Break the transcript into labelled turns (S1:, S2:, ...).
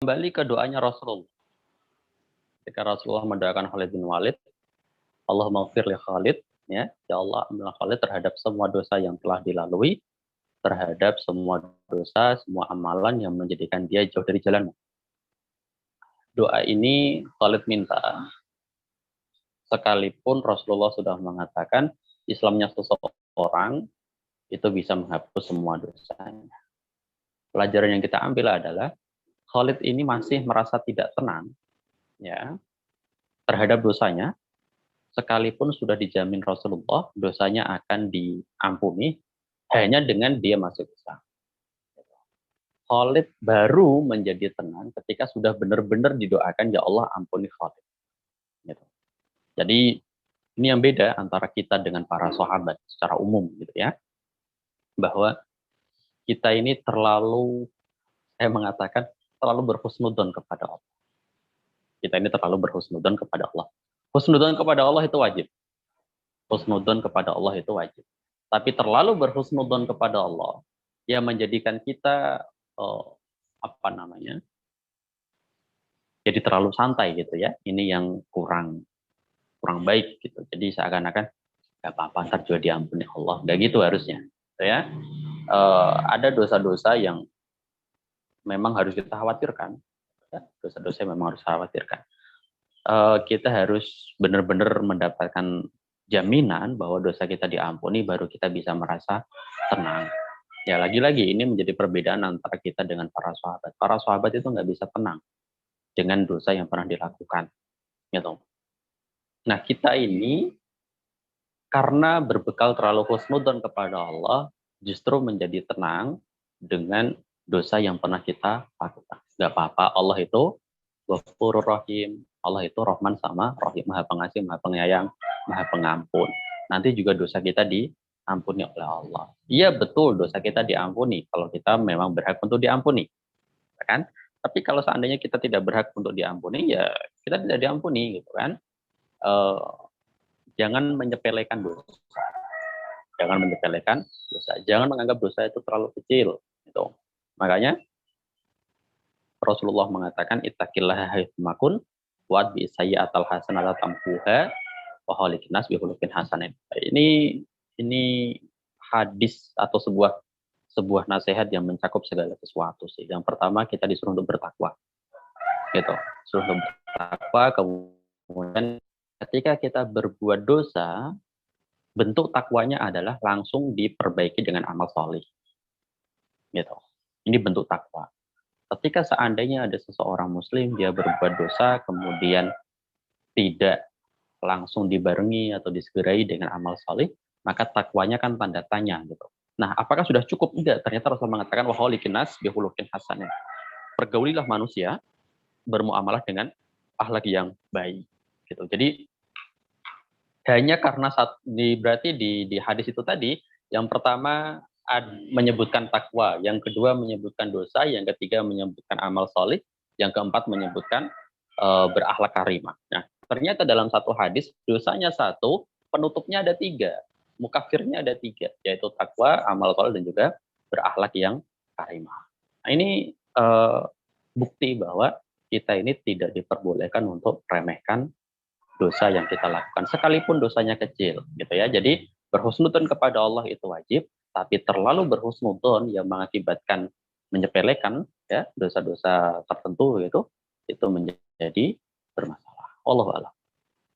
S1: Kembali ke doanya Rasulullah. Ketika Rasulullah mendoakan Khalid bin Walid, Allahumma ighfir li Khalid, ya Allah, ampunilah Khalid terhadap semua dosa yang telah dilalui, terhadap semua dosa, semua amalan yang menjadikan dia jauh dari jalanmu. Doa ini Khalid minta, sekalipun Rasulullah sudah mengatakan Islamnya seseorang itu bisa menghapus semua dosanya. Pelajaran yang kita ambil adalah Khalid ini masih merasa tidak tenang, ya, terhadap dosanya, sekalipun sudah dijamin Rasulullah dosanya akan diampuni hanya dengan dia masuk Islam. Khalid baru menjadi tenang ketika sudah benar-benar didoakan, ya Allah ampuni Khalid. Gitu. Jadi ini yang beda antara kita dengan para sahabat secara umum, gitu ya, bahwa kita ini terlalu, saya mengatakan terlalu berhusnudzon kepada Allah. Kita ini terlalu berhusnudzon kepada Allah. Husnudzon kepada Allah itu wajib. Husnudzon kepada Allah itu wajib. Tapi terlalu berhusnudzon kepada Allah yang menjadikan kita apa namanya? Jadi terlalu santai gitu ya. Ini yang kurang baik gitu. Jadi seakan-akan nggak apa-apa, ntar juga diampuni Allah. Nggak gitu harusnya. Gitu ya. Ada dosa-dosa yang memang harus kita khawatirkan. Ya, dosa-dosa yang memang harus khawatirkan. Kita harus benar-benar mendapatkan jaminan bahwa dosa kita diampuni, baru kita bisa merasa tenang. Ya lagi-lagi ini menjadi perbedaan antara kita dengan para sahabat. Para sahabat itu nggak bisa tenang dengan dosa yang pernah dilakukan. Gitu. Nah kita ini karena berbekal terlalu husnudzon kepada Allah, justru menjadi tenang dengan dosa yang pernah kita lakukan. Gak apa-apa, Allah itu Ghafurur Rahim. Allah itu Rahman sama Rahim, Maha Pengasih, Maha Penyayang, Maha Pengampun. Nanti juga dosa kita diampuni oleh Allah. Iya betul, dosa kita diampuni kalau kita memang berhak untuk diampuni, kan? Tapi kalau seandainya kita tidak berhak untuk diampuni, ya kita tidak diampuni, gitu kan? Jangan menyepelekan dosa. Jangan menyepelekan dosa. Jangan menganggap dosa itu terlalu kecil. Gitu. Makanya Rasulullah mengatakan ittaqillaha haitsumakun wa bi sayyi'atal hasanata tamhuha wa khaliqin nas bi khuluqin hasanin. Ini hadis atau sebuah nasihat yang mencakup segala sesuatu sih. Yang pertama kita disuruh untuk bertakwa. Gitu. Disuruh untuk bertakwa, kemudian ketika kita berbuat dosa, bentuk takwanya adalah langsung diperbaiki dengan amal soleh. Gitu. Ini bentuk takwa. Ketika seandainya ada seseorang muslim, dia berbuat dosa, kemudian tidak langsung dibarengi atau disegerai dengan amal soleh, maka takwanya kan tanda tanya. Gitu. Nah, apakah sudah cukup? Enggak. Ternyata Rasulullah mengatakan, waholikin nas bihulukin hasanah. Pergaulilah manusia, bermuamalah dengan akhlak yang baik. Gitu. Jadi, hanya karena berarti di hadis itu tadi, yang pertama menyebutkan takwa, yang kedua menyebutkan dosa, yang ketiga menyebutkan amal soleh, yang keempat menyebutkan berakhlak karimah. Nah, ternyata dalam satu hadis dosanya satu, penutupnya ada tiga, mukafirnya ada tiga, yaitu takwa, amal soleh, dan juga berakhlak yang karimah. Nah, ini bukti bahwa kita ini tidak diperbolehkan untuk remehkan dosa yang kita lakukan, sekalipun dosanya kecil, gitu ya. Jadi berhusnudzon kepada Allah itu wajib, tapi terlalu berhusnudzon yang mengakibatkan menyepelekan ya dosa-dosa tertentu itu menjadi bermasalah. Wallahu a'lam.